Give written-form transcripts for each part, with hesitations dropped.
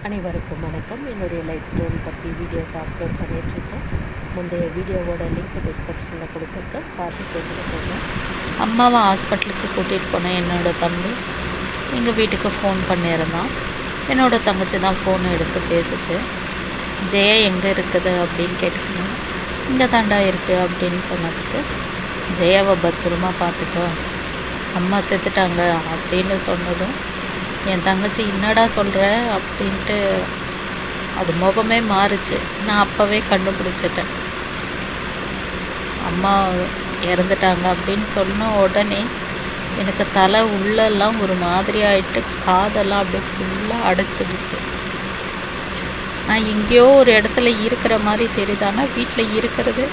அனைவருக்கும் வணக்கம். என்னுடைய லைஃப் ஸ்டோரி பற்றி வீடியோஸ் அப்லோட் பண்ணிகிட்ருக்கேன். முந்தைய வீடியோவோட லிங்க் டிஸ்கிரிப்ஷனில் கொடுத்துருக்கேன், பார்த்து தெரிஞ்சுக்கோங்க. அம்மாவை ஹாஸ்பிட்டலுக்கு கூட்டிகிட்டு போனேன். என்னோடய தம்பி எங்கள் வீட்டுக்கு ஃபோன் பண்ணியிருந்தான். என்னோடய தங்கச்சி தான் ஃபோன் எடுத்து பேசிச்சு. ஜெயா எங்கே இருக்குது அப்படின்னு கேட்டுக்கணும். இங்கே தாண்டா இருக்குது அப்படின்னு சொன்னதுக்கு, ஜெயாவை பத்திரமா பார்த்துக்கோ, அம்மா செத்துட்டாங்க அப்படின்னு சொன்னதும் என் தங்கச்சி என்னடா சொல்கிற அப்படின்ட்டு அது முகமே மாறுச்சு. நான் அப்போவே கண்டுபிடிச்சிட்டேன். அம்மா இறந்துட்டாங்க அப்படின்னு சொன்ன உடனே எனக்கு தலை உள்ளெல்லாம் ஒரு மாதிரி ஆகிட்டு, காதெல்லாம் அப்படியே ஃபுல்லாக அடைச்சிடுச்சு. நான் எங்கேயோ ஒரு இடத்துல இருக்கிற மாதிரி தெரியுது, ஆனால் வீட்டில் இருக்கிறது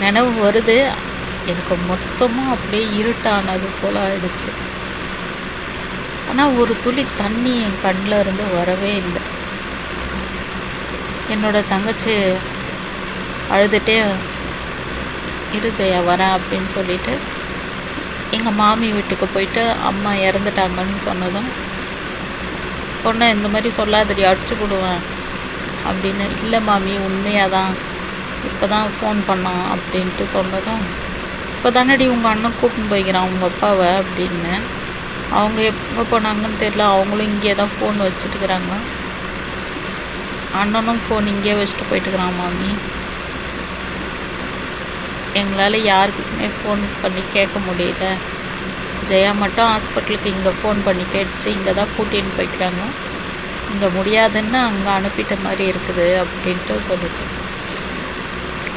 நினைவு வருது. எனக்கு மொத்தமாக அப்படியே இருட்டானது போல் ஆயிடுச்சு. ஆனால் ஒரு துளி தண்ணி என் கண்ணில் இருந்து வரவே இல்லை. என்னோடய தங்கச்சி அழுதுகிட்டே இரு ஜெயா வரேன் அப்படின்னு சொல்லிவிட்டு எங்கள் மாமி வீட்டுக்கு போயிட்டு அம்மா இறந்துட்டாங்கன்னு சொன்னதும், பொண்ணை இந்த மாதிரி சொல்லாதடி அடிச்சு போடுவேன் அப்படின்னு, இல்லை மாமி உண்மையாக தான் இப்போ தான் ஃபோன் பண்ணான் அப்படின்ட்டு சொன்னதும், இப்போ தானடி உங்கள் அண்ணன் கூப்பிட்டு போய்க்கிறான் உங்கள் அப்பாவை அப்படின்னு. அவங்க எப்போ போனாங்கன்னு தெரியல, அவங்களும் இங்கே தான் ஃபோன் வச்சுட்டுக்கிறாங்க. அண்ணனும் ஃபோன் இங்கே வச்சுட்டு போயிட்டுக்கிறான் மாமி. எங்களால் யாருக்குமே ஃபோன் பண்ணி கேட்க முடியல. ஜெயா மட்டும் ஹாஸ்பிட்டலுக்கு இங்கே ஃபோன் பண்ணி கேட்டுச்சு, இங்கே தான் கூட்டின்னு போய்க்கிறாங்க, இங்கே முடியாதுன்னு அங்கே அனுப்பிட்ட மாதிரி இருக்குது அப்படின்ட்டு சொல்லிச்சு.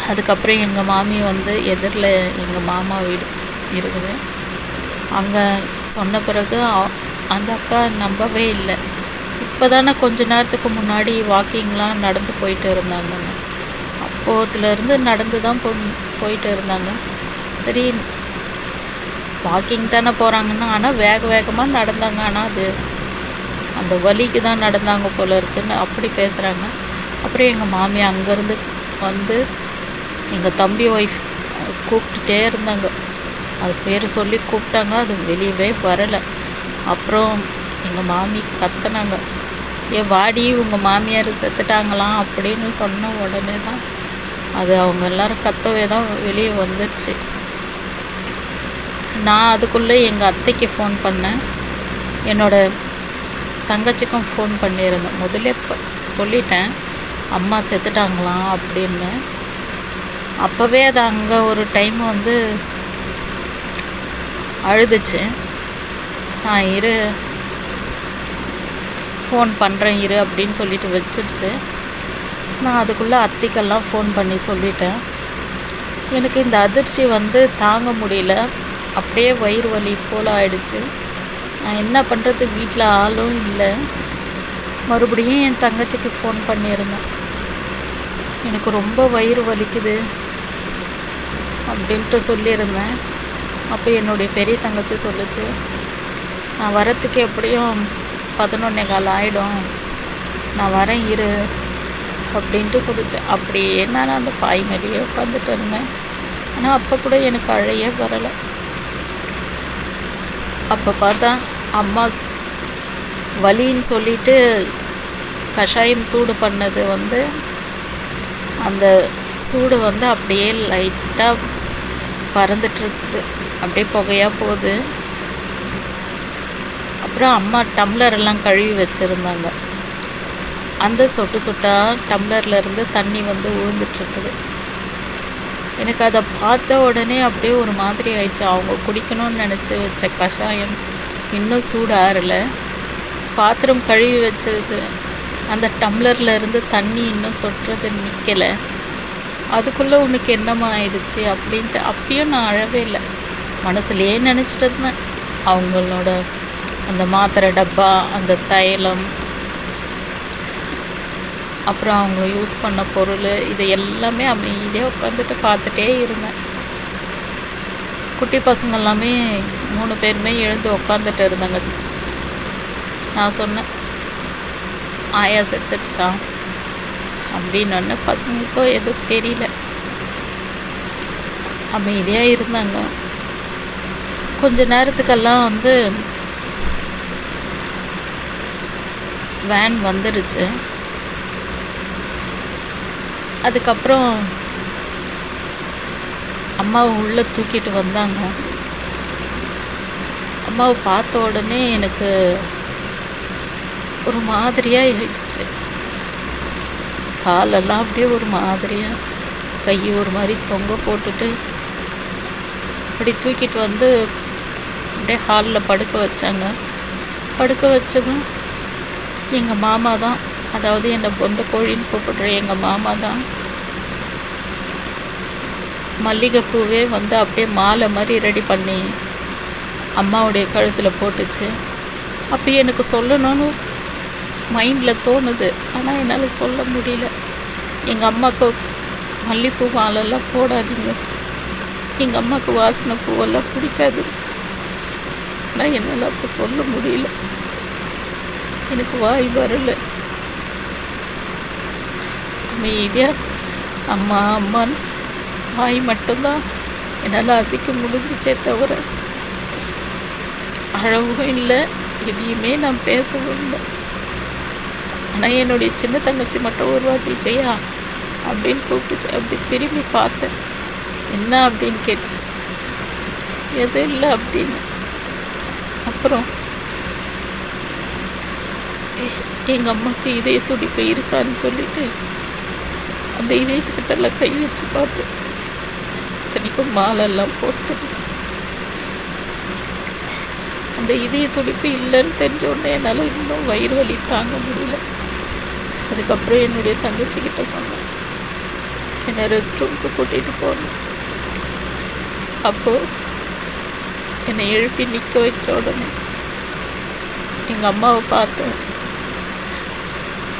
அதுக்கப்புறம் எங்கள் மாமி வந்து எதிரில் எங்கள் மாமா வீடு இருக்குது, அங்கே சொன்ன பிறகு அந்த அக்கா நம்பவே இல்லை. இப்போ தானே கொஞ்ச நேரத்துக்கு முன்னாடி வாக்கிங்லாம் நடந்து போயிட்டு இருந்தாங்க. அப்போதுலேருந்து நடந்து தான் போயிட்டு இருந்தாங்க. சரி வாக்கிங் தானே போகிறாங்கன்னா, ஆனால் வேக வேகமாக நடந்தாங்க, ஆனால் அது அந்த வலிக்கு தான் நடந்தாங்க போல இருக்குன்னு அப்படி பேசுகிறாங்க. அப்புறம் எங்கள் மாமி அங்கேருந்து வந்து எங்கள் தம்பி ஒய்ஃப் கூப்பிட்டுட்டே இருந்தாங்க. அது பேர் சொல்லி கூப்பிட்டாங்க, அது வெளியவே வரலை. அப்புறம் எங்கள் மாமி கத்துனாங்க, வாடி உங்கள் மாமியார் செத்துட்டாங்களாம் அப்படின்னு சொன்ன உடனே தான் அது அவங்க எல்லோரும் கத்தவே தான் வெளியே வந்துடுச்சு. நான் அதுக்குள்ளே எங்கள் அத்தைக்கு ஃபோன் பண்ணேன், என்னோடய தங்கச்சிக்கும் ஃபோன் பண்ணியிருந்தேன். முதல்ல சொல்லிட்டேன் அம்மா செத்துட்டாங்களாம் அப்படின்னு. அப்போவே அது அங்கே ஒரு டைம் வந்து அழுதுச்சு. நான் இரு ஃபோன் பண்ணுறேன் இரு அப்படின்னு சொல்லிட்டு வச்சிடுச்சு. நான் அதுக்குள்ளே அத்திக்கெல்லாம் ஃபோன் பண்ணி சொல்லிட்டேன். எனக்கு இந்த அதிர்ச்சி வந்து தாங்க முடியல, அப்படியே வயிறு வலி போல் ஆயிடுச்சு. நான் என்ன பண்ணுறது, வீட்டில் ஆளும் இல்லை. மறுபடியும் என் தங்கச்சிக்கு ஃபோன் பண்ணியிருந்தேன், எனக்கு ரொம்ப வயிறு வலிக்குது அப்படின்ட்டு சொல்லியிருந்தேன். அப்போ என்னுடைய பெரிய தங்கச்சி சொல்லிச்சு, நான் வரத்துக்கு எப்படியும் 11:15 ஆகிடும், நான் வரேன் இரு அப்படின்ட்டு சொல்லிச்சு. அப்படியே நான் அந்த பாய் மேலேயே உட்காந்துட்டு இருந்தேன். ஆனால் அப்போ கூட எனக்கு அழையே வரலை. அப்போ பார்த்தா அம்மா வலின்னு சொல்லிட்டு கஷாயம் சூடு பண்ணது வந்து அந்த சூடு வந்து அப்படியே லைட்டாக பறந்துட்டுருக்குது, அப்படியே புகையாக போகுது. அப்புறம் அம்மா டம்ளர் எல்லாம் கழுவி வச்சுருந்தாங்க, அந்த சொட்டு சொட்டாக டம்ளர்லேருந்து தண்ணி வந்து விழுந்துட்டுருக்குது. எனக்கு அதை பார்த்த உடனே அப்படியே ஒரு மாதிரி ஆயிடுச்சு. அவங்க குடிக்கணும்னு நினச்சி வச்ச கஷாயம் இன்னும் சூடு ஆறலை. பாத்திரம் கழுவி வச்சது அந்த டம்ளர்லேருந்து தண்ணி இன்னும் சொட்டுறது நிற்கலை. அதுக்குள்ளே உனக்கு என்னம்மா ஆயிடுச்சு அப்படின்ட்டு அப்பயும் நான் அழவே இல்லை. மனசுலையே நினச்சிட்டு இருந்தேன், அவங்களோட அந்த மாத்திரை டப்பா, அந்த தைலம், அப்புறம் அவங்க யூஸ் பண்ண பொருள், இது எல்லாமே அமைதியாக உட்காந்துட்டு பார்த்துட்டே இருந்தேன். குட்டி பசங்க எல்லாமே 3 பேருமே எழுந்து உட்காந்துட்டு இருந்தாங்க. நான் சொன்னேன், ஆயா செத்துடுச்சான் அப்படின்னு. பசங்களுக்கோ எதுவும் தெரியல, அமைதியாக இருந்தாங்க. கொஞ்ச நேரத்துக்கெல்லாம் வந்து வேன் வந்துடுச்சு. அதுக்கப்புறம் அம்மாவை உள்ளே தூக்கிட்டு வந்தாங்க. அம்மாவை பார்த்த உடனே எனக்கு ஒரு மாதிரியாக ஆயிடுச்சு. காலெல்லாம் அப்படியே ஒரு மாதிரியாக, கை ஒரு மாதிரி தொங்க போட்டுட்டு அப்படி தூக்கிட்டு வந்து அப்படியே ஹாலில் படுக்க வச்சாங்க. படுக்க வச்சதும் எங்கள் மாமா தான், அதாவது என்னை பொந்த கோழின்னு கூப்பிடுற எங்கள் மாமா தான் மல்லிகைப்பூவே வந்து அப்படியே மாலை மாதிரி ரெடி பண்ணி அம்மாவுடைய கழுத்தில் போட்டுச்சு. அப்போ எனக்கு சொல்லணும்னு மைண்டில் தோணுது, ஆனால் என்னால் சொல்ல முடியல. எங்கள் அம்மாவுக்கு மல்லிகைப்பூ மாலெல்லாம் போடாதீங்க, எங்கள் அம்மாவுக்கு வாசனை பூவெல்லாம் பிடிக்காது. ஆனால் என்னால் அப்போ சொல்ல முடியல, எனக்கு வாய் வரல. அமைதியாக அம்மா அம்மான்னு வாய் மட்டும்தான் என்னால் அசைக்க முடிஞ்சிச்சே தவிர அழவும் இல்லை, எதையுமே நான் பேசவும் இல்லை. ஆனால் என்னுடைய சின்ன தங்கச்சி மட்டும் ஒரு வாட்டி ஜெயா அப்படின்னு கூப்பிட்டுச்சு. அப்படி திரும்பி பார்த்தேன், என்ன அப்படின்னு கேட்டுச்சு. எதுவும் இல்லை அப்படின்னு. அப்புறம் எங்கள் அம்மாவுக்கு இதய துடிப்பு இருக்கான்னு சொல்லிட்டு அந்த இதயத்துக்கிட்டெல்லாம் கை வச்சு பார்த்தேன். இத்தனைக்கும் மாலெல்லாம் போட்டு அந்த இதய துடிப்பு இல்லைன்னு தெரிஞ்ச உடனே என்னால் இன்னும் வயிறு வலி தாங்க முடியல. அதுக்கப்புறம் என்னுடைய தங்கச்சிக்கிட்ட சொன்னேன், என்னை ரெஸ்ட் ரூமுக்கு கூட்டிகிட்டு போகணும். அப்போது என்னை எழுப்பி நிற்க வச்ச உடனே எங்கள் அம்மாவை பார்த்தேன்.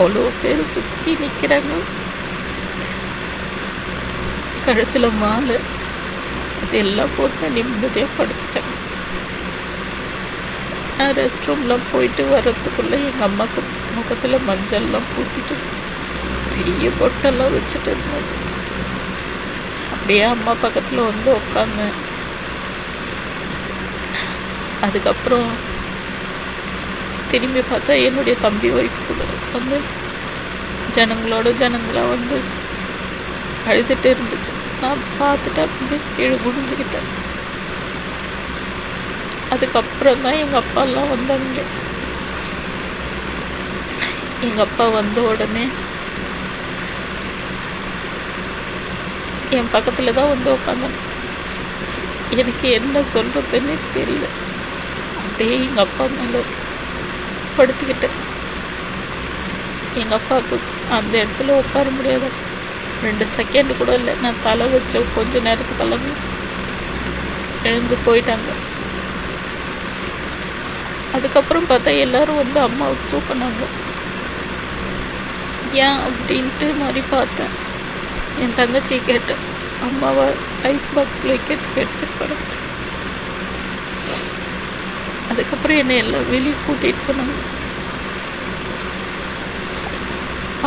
அவ்வளோ பேர் சுற்றி நிற்கிறாங்க, கழுத்தில் மாலை, அதெல்லாம் போட்டு நிம்மதியாக படுத்துட்டேன். நான் ரெஸ்ட் ரூம்லாம் போயிட்டு வர்றதுக்குள்ளே எங்கள் அம்மாவுக்கு முகத்தில் மஞ்சள்லாம் பூசிட்டு பெரிய பொட்டெல்லாம் வச்சுட்டு இருந்தேன். அப்படியே அம்மா பக்கத்தில் வந்து உட்காந்தேன். அதுக்கப்புறம் திரும்பி பார்த்தா என்னுடைய தம்பி ஒய்ஃப் கூட வந்து ஜனங்களாக வந்து அழுதுட்டு இருந்துச்சு. நான் பார்த்துட்டு அப்படியே கீழே குடிஞ்சுக்கிட்டேன். அதுக்கப்புறம் தான் எங்கள் அப்பாலாம் வந்தாங்க. எங்கள் அப்பா வந்த உடனே என் பக்கத்தில் தான் வந்து உட்காந்தேன். எனக்கு என்ன சொல்கிறதுன்னு தெரியல. அப்படியே எங்கள் அப்பா மேலே படுத்துக்கிட்டேன். எங்கள் அப்பாவுக்கு அந்த இடத்துல உட்கார முடியாத 2 செகண்ட் கூட இல்லை. நான் தலை வச்ச கொஞ்ச நேரத்துக்கெல்லாம் எழுந்து போயிட்டாங்க. அதுக்கப்புறம் பார்த்தா எல்லோரும் வந்து அம்மாவை தூக்கினாங்க. ஏன் அப்படின்ட்டு மாதிரி பார்த்தேன். என் தங்கச்சியை கேட்டேன், அம்மாவை ஐஸ் பாக்ஸில் வைக்கிறதுக்கு எடுத்துகிட்டு போகிறேன். அதுக்கப்புறம் என்னை எல்லாம் வெளியே கூட்டிகிட்டு போனாங்க.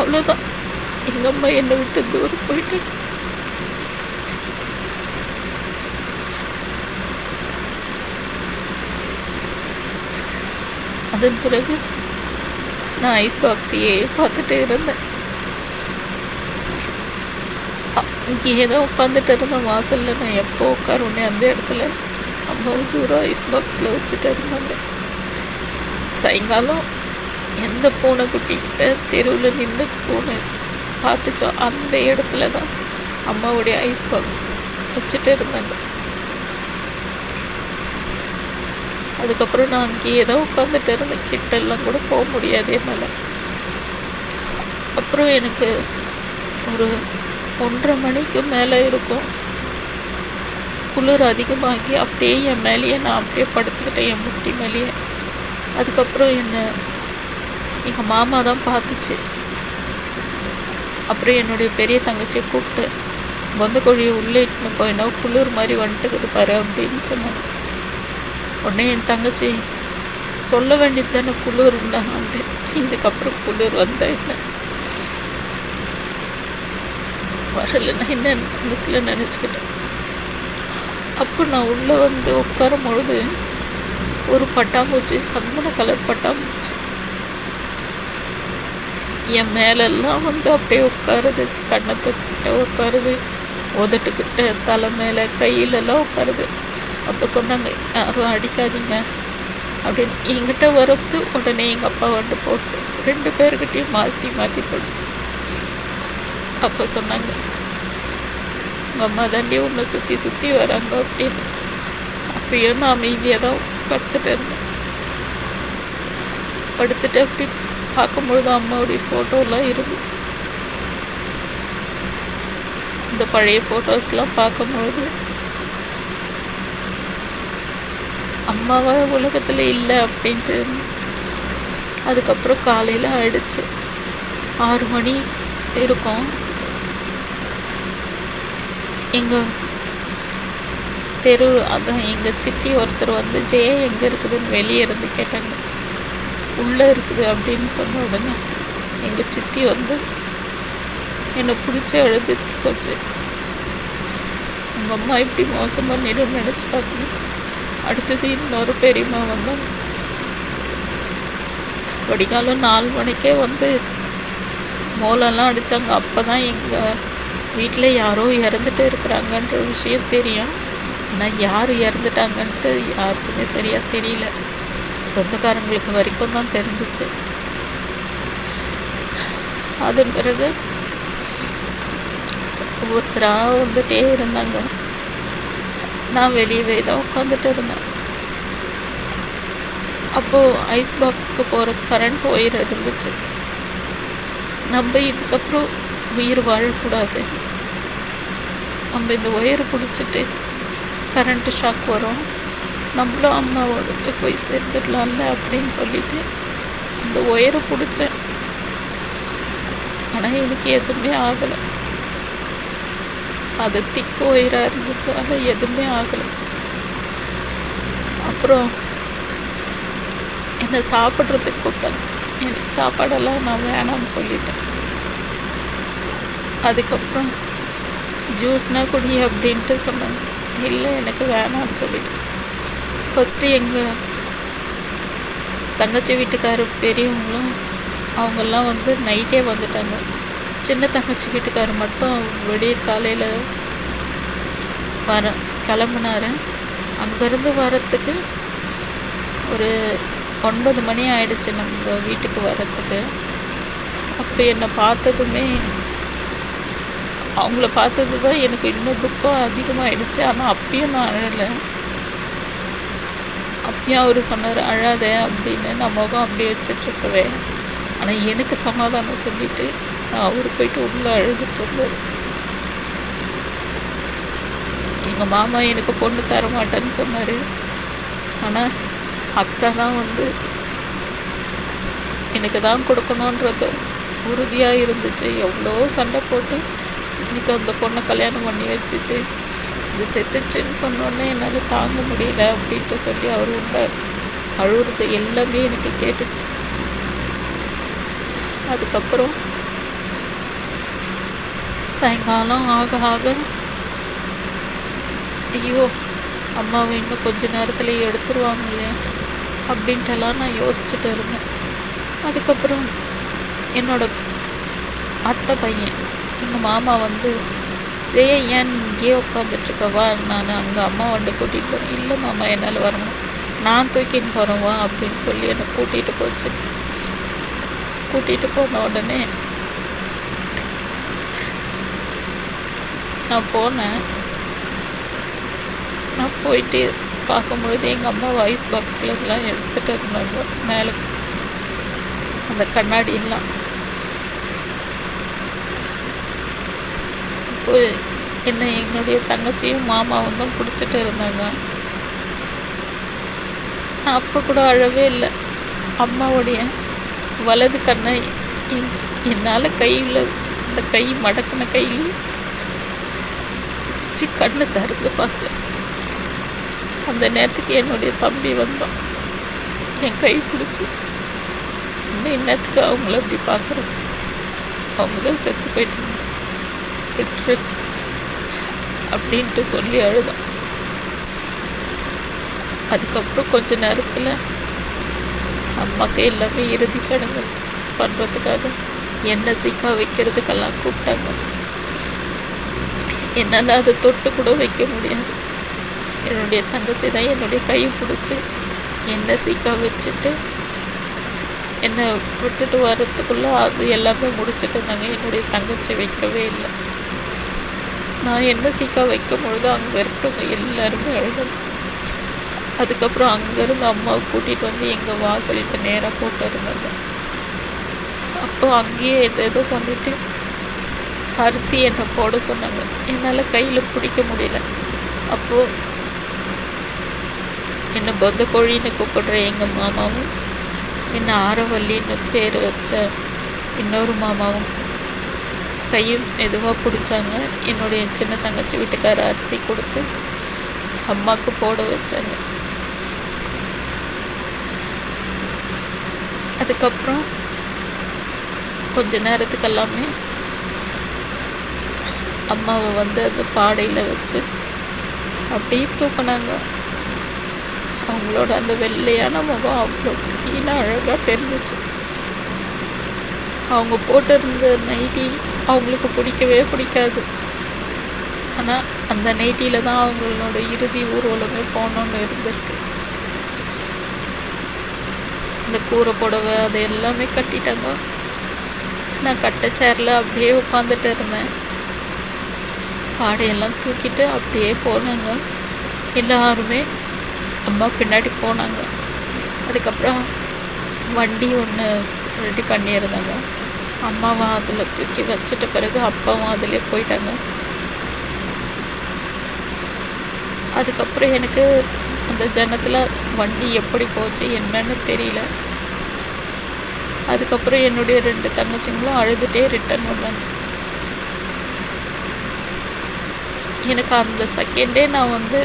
அவ்வளோதான், எங்கள் அம்மா என்னை விட்டு தூரம் போயிட்டு. அதன் பிறகு நான் ஐஸ் பாக்ஸையே பார்த்துட்டு இருந்தேன். இங்கே தான் உட்காந்துட்டு இருந்தேன் வாசலில். நான் எப்போ உட்காருன்னே அந்த இடத்துல அம்மாவும் தூரம் ஐஸ் பாக்ஸில் வச்சுட்டு இருந்தாங்க. சாயங்காலம் எந்த பூனைக்குட்டிக்கிட்ட தெருவில் நின்று பூனை பார்த்துச்சோ அந்த இடத்துல தான் அம்மாவுடைய ஐஸ் பாக்ஸ் வச்சுட்டு இருந்தாங்க. அதுக்கப்புறம் நான் அங்கேயே தான் உட்காந்துட்டு இருந்தேன். கிட்டெல்லாம் கூட போக முடியாது என்னால். அப்புறம் எனக்கு ஒரு 1:30 மணிக்கு மேலே இருக்கும். குளிர் அதிகமாகி அப்படியே என் மேலேயே நான் அப்படியே படுத்துக்கிட்டேன், என் முட்டி மேலேயே. அதுக்கப்புறம் என்னை எங்கள் மாமா தான் பார்த்துச்சு. அப்புறம் என்னுடைய பெரிய தங்கச்சியை கூப்பிட்டு பொந்த கோழியை உள்ளே இட்டுன்னு போயினா குளிர் மாதிரி வந்துட்டுக்குது பாரு அப்படின்னு சொன்னாங்க. உடனே என் தங்கச்சி சொல்ல வேண்டியது தானே குளிர் இருந்தாங்க. இதுக்கப்புறம் குளிர் வந்தா என்ன வரல, நான் என்ன மனசில் நினச்சிக்கிட்டேன். அப்போ நான் உள்ளே வந்து உட்காரும் பொழுது ஒரு பட்டாம்பூச்சி, சந்தன கலர் பட்டாம்பூச்சி என் மேலெல்லாம் வந்து அப்படியே உட்காருது, கண்ணத்துக்கிட்ட உட்காருது, உதட்டுக்கிட்ட, தலை மேலே, கையிலெல்லாம் உட்காருது. அப்போ சொன்னாங்க, யாரும் அடிக்காதீங்க அப்படின்னு. என்கிட்ட வரத்து உடனே எங்கள் அப்பா வந்து போடுது. 2 பேர்கிட்டையும் மாற்றி மாற்றி போடுச்சு. அப்போ சொன்னாங்க, உங்கள் அம்மா தாண்டி உன்னை சுற்றி சுற்றி வராங்க அப்படின்னு. அப்பயும் நான் அமைதியாக தான் படுத்துட்டு இருந்தேன். படுத்துட்டு அப்படி பார்க்கும்பொழுது அம்மாவுடைய ஃபோட்டோலாம் இருந்துச்சு. இந்த பழைய ஃபோட்டோஸ்லாம் பார்க்கும்பொழுது அம்மாவா உலகத்தில் இல்லை அப்படின்ட்டு. அதுக்கப்புறம் காலையில் ஆயிடுச்சு, 6 மணி இருக்கும். எங்கள் தெரு அதான் எங்கள் சித்தி ஒருத்தர் வந்து ஜெயா எங்கே இருக்குதுன்னு வெளியே இருந்து கேட்டாங்க. உள்ளே இருக்குது அப்படின்னு சொன்ன உடனே எங்கள் சித்தி வந்து என்னை பிடிச்சி அழுது போச்சு. உங்கள் அம்மா இப்படி மோசம் பண்ணிடும் நினச்சி பார்க்கணும். அடுத்தது இன்னொரு பெரியம்மா வந்தாங்க. வடிகாலம் 4 மணிக்கே வந்து மோலெல்லாம் அடித்தாங்க. அப்போ தான் எங்கள் வீட்டில் யாரோ இறந்துட்டு இருக்கிறாங்கன்ற விஷயம் தெரியும். ஆனால் யார் இறந்துட்டாங்கன்ட்டு யாருக்குமே சரியாக தெரியல. சொந்தக்காரங்களுக்கு வரைக்கும் தான் தெரிஞ்சிச்சு. அதன் பிறகு ஒவ்வொருத்தராக வந்துட்டே இருந்தாங்க. நான் வெளியவே தான் உட்காந்துட்டு இருந்தேன். அப்போது ஐஸ் பாக்ஸுக்கு போகிற கரண்ட் ஒயர் இருந்துச்சு. நம்ம இதுக்கப்புறம் உயிர் வாழக்கூடாது, நம்ம இந்த ஒயரை பிடிச்சிட்டு கரண்ட்டு ஷாக் வரும், நம்மளும் அம்மாவோட போய் சேர்ந்துடலாம்ல அப்படின்னு சொல்லிட்டு அந்த ஒயரை பிடிச்சேன். ஆனால் எனக்கு எதுவுமே ஆகலை. அது திக்கு ஒயராக இருந்ததால எதுவுமே ஆகலை. அப்புறம் என்னை சாப்பிட்றதுக்கு கூப்பிட்டாங்க. எனக்கு சாப்பாடெல்லாம் நான் வேணாம்னு சொல்லிட்டேன். அதுக்கப்புறம் ஜூஸ்னால் குடி அப்படின்ட்டு சொன்னாங்க. இல்லை எனக்கு வேணாம்னு சொல்லிட்டேன். ஃபஸ்ட்டு எங்கள் தங்கச்சி வீட்டுக்காரர் பெரியவங்களும் அவங்கெல்லாம் வந்து நைட்டே வந்துட்டாங்க. சின்ன தங்கச்சி வீட்டுக்காரர் மட்டும் விடிய காலையில் கிளம்புனாரு. அங்கேருந்து வரத்துக்கு ஒரு 9 மணி ஆயிடுச்சு நம்ம வீட்டுக்கு வரத்துக்கு. அப்போ என்னை பார்த்ததுமே, அவங்கள பார்த்தது தான் எனக்கு இன்னும் துக்கம் அதிகமாகிடுச்சு. ஆனால் அப்பயும் நான் அழலை. அப்பயும் அவர் சொன்னார் அழாத அப்படின்னு. நான் முகம் அப்படியே வச்சிட்ருக்கவே. ஆனால் எனக்கு சமாதானம் சொல்லிவிட்டு அவர் போயிட்டு உள்ளே அழுதுட்டு இருந்தார். எங்கள் மாமா எனக்கு பொண்ணு தர மாட்டேன்னு சொன்னார். ஆனால் அக்கா தான் வந்து எனக்கு தான் கொடுக்கணுன்றது உறுதியாக இருந்துச்சு. எவ்வளோ சண்டை போட்டு எனக்கு அந்த பொண்ணை கல்யாணம் பண்ணி வச்சிச்சு. இது செத்துச்சுன்னு சொன்னோன்னே என்னால் தாங்க முடியல அப்படின்ட்டு சொல்லி அவர் உண்டார். அழுகுறது எல்லாமே எனக்கு கேட்டுச்சு. அதுக்கப்புறம் சாயங்காலம் ஆக ஆக ஐயோ அம்மாவை இன்னும் கொஞ்ச நேரத்தில் எடுத்துருவாங்களே அப்படின்ட்டுலாம் நான் யோசிச்சுட்டு இருந்தேன். அதுக்கப்புறம் என்னோட அத்தை பையன் எங்கள் மாமா வந்து ஜெயா ஏன் இங்கேயே உட்காந்துட்ருக்கவா, நான் அங்கே அம்மா வந்து கூட்டிகிட்டு போகிறேன். இல்லை மாமா என்னால் வரணும், நான் தூக்கின்னு போகிறேன் வா அப்படின்னு சொல்லி என்னை கூட்டிகிட்டு போச்சு. கூட்டிகிட்டு போன உடனே நான் போனேன். நான் போயிட்டு பார்க்கும்பொழுது எங்கள் அம்மா வாய்ஸ் பாக்ஸில் எல்லாம் எடுத்துகிட்டு இருந்தாங்க மேலே அந்த கண்ணாடியெல்லாம். இப்போ என்னை என்னுடைய தங்கச்சியும் மாமாவும் தான் பிடிச்சிட்டு இருந்தாங்க. நான் அப்போ கூட அழவே இல்லை. அம்மாவுடைய வலது கண்ணை என்னால் கையில் அந்த கை மடக்கின கையில் வச்சு கண்ணு திறந்து பார்த்தேன். அந்த நேரத்துக்கு என்னுடைய தம்பி வந்தான். என் கை பிடிச்சி இன்னும் இன்னத்துக்கு அவங்கள அப்படி பார்க்குறேன், அவங்க தான் செத்து போயிட்டாங்க விட்டுரு அப்படின்ட்டு சொல்லி அழுதான். அதுக்கப்புறம் கொஞ்ச நேரத்தில் அம்மாவுக்கு எல்லாமே இறுதி சடங்கு பண்ணுறதுக்காக எண்ணெய் சீக்கா வைக்கிறதுக்கெல்லாம் கூப்பிட்டாங்க. என்னால் அதை தொட்டு கூட வைக்க முடியாது. என்னுடைய தங்கச்சி தான் என்னுடைய கையை பிடிச்சி எண்ணெய் சீக்கா வச்சுட்டு என்னை விட்டுட்டு வர்றதுக்குள்ளே அது எல்லாமே முடிச்சுட்டு இருந்தாங்க. என்னுடைய தங்கச்சி வைக்கவே இல்லை. நான் எண்ணெய் சீக்கா வைக்கும் பொழுது அங்கே இருக்கிறவங்க எல்லாருமே அழுதாங்க. அதுக்கப்புறம் அங்கேருந்து அம்மாவை கூட்டிகிட்டு வந்து எங்கள் வாசலுக்கு நேராக போட்டு இருந்தாங்க. அப்போ அங்கேயே எதோ பண்ணிவிட்டு அரிசி என்னை போட சொன்னாங்க. என்னால் கையில் பிடிக்க முடியல. அப்போது என்னை பொந்த கோழின்னு கூப்பிடுற எங்கள் மாமாவும் என்னை ஆரவல்லின்னு பேர் வச்ச இன்னொரு மாமாவும் கையும் மெதுவாக பிடிச்சாங்க. என்னுடைய சின்ன தங்கச்சி வீட்டுக்கார அரிசி கொடுத்து அம்மாவுக்கு போட வச்சாங்க. அதுக்கப்புறம் கொஞ்ச நேரத்துக்கு எல்லாமே அம்மாவை வந்து அந்த பாடையில் வச்சு அப்படியே தூக்குனாங்க. அவங்களோட அந்த வெள்ளையான முகம் அவ்வளோ க்ளீனாக அழகாக தெரிஞ்சிச்சு. அவங்க போட்டிருந்த நைட்டி அவங்களுக்கு பிடிக்கவே பிடிக்காது. ஆனால் அந்த நைட்டியில் தான் அவங்களோட இறுதி ஊர்வலமே போகணுன்னு இருந்திருக்கு. அந்த கூரை புடவை அது எல்லாமே கட்டிட்டாங்க. நான் கட்ட சேரில் அப்படியே உட்காந்துட்டு இருந்தேன். பாடையெல்லாம் தூக்கிட்டு அப்படியே போனாங்க. எல்லாருமே அம்மா பின்னாடி போனாங்க. அதுக்கப்புறம் வண்டி ஒன்று ரெடி பண்ணியிருந்தாங்க. அம்மாவும் அதில் தூக்கி வச்சுட்ட பிறகு அப்பாவும் அதிலே போயிட்டாங்க. அதுக்கப்புறம் எனக்கு அந்த ஜனத்தில் வண்டி எப்படி போச்சு என்னன்னு தெரியல. அதுக்கப்புறம் என்னுடைய 2 தங்கச்சிங்களும் அழுதுகிட்டே ரிட்டர்ன் வந்தாங்க. எனக்கு அந்த செகண்டே நான் வந்து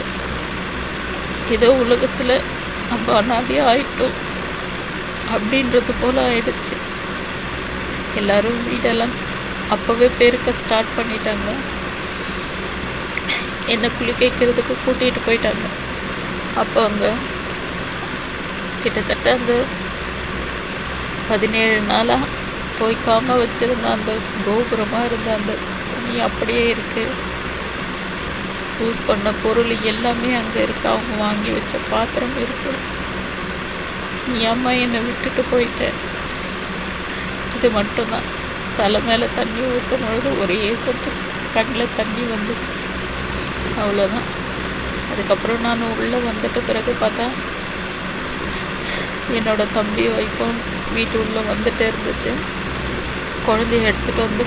ஏதோ உலகத்தில் நம்ம அனாதையாக ஆயிட்டோம் அப்படின்றது போல் ஆயிடுச்சு. எல்லோரும் வீடெல்லாம் அப்போவே பெருக்க ஸ்டார்ட் பண்ணிட்டாங்க. என்னை குளிக்க வைக்கிறதுக்கு கூட்டிகிட்டு போயிட்டாங்க. அப்போ அங்கே கிட்டத்தட்ட அந்த 17 நாளாக துவைக்காமல் வச்சுருந்த அந்த கோபுரமாக இருந்த அந்த துணி அப்படியே இருக்குது. யூஸ் பண்ண பொருள் எல்லாமே அங்கே இருக்குது. அவங்க வாங்கி வச்ச பாத்திரம் இருக்குது. நீ அம்மா என்னை விட்டுட்டு போயிட்டேன். இது மட்டும்தான். தலை மேலே தண்ணி ஊற்றும் பொழுது ஒரே சொட்டு கண்ணில் தண்ணி வந்துச்சு. அவ்வளோதான். அதுக்கப்புறம் நான் உள்ளே வந்துட்ட பிறகு பார்த்தா என்னோடய தம்பி ஒய்ஃபும் வீட்டு உள்ளே வந்துகிட்டே இருந்துச்சு. குழந்தைய எடுத்துகிட்டு வந்து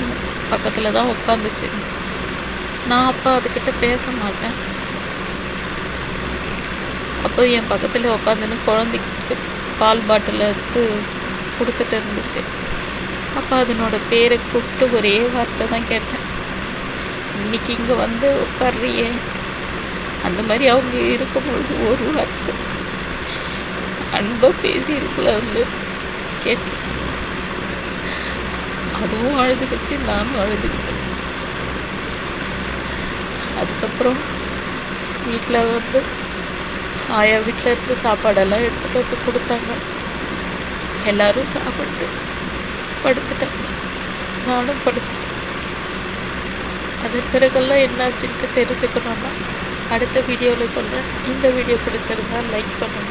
பக்கத்தில் தான் உட்காந்துச்சு. நான் அப்போ அதுக்கிட்ட பேச மாட்டேன். அப்போ என் பக்கத்தில் உட்காந்துன்னு குழந்தைக்கு பால் பாட்டில் எடுத்து கொடுத்துட்டு இருந்துச்சு. அப்போ அதனோட பேரை கூப்பிட்டு ஒரே வார்த்தை தான் கேட்டேன். இன்னைக்கு இங்கே வந்து உட்கார்றியே, அந்த மாதிரி அவங்க இருக்கும்பொழுது ஒரு வார்த்தை அன்பாக பேசி இருக்கலாம்னு கேட்டேன். அதுவும் அழுதுகிச்சு, நானும் அழுதுகிட்டேன். அதுக்கப்புறம் வீட்டில் வந்து ஆயா வீட்டில் இருந்து சாப்பாடெல்லாம் எடுத்துகிட்டு வந்து கொடுத்தாங்க. எல்லோரும் சாப்பிட்டு படுத்துட்டாங்க. நானும் படுத்துட்டேன். அதன் பிறகெல்லாம் என்னாச்சுன்ட்டு தெரிஞ்சுக்கணுன்னா அடுத்த வீடியோவில் சொல்கிறேன். இந்த வீடியோ பிடிச்சிருந்தா லைக் பண்ணுங்கள்.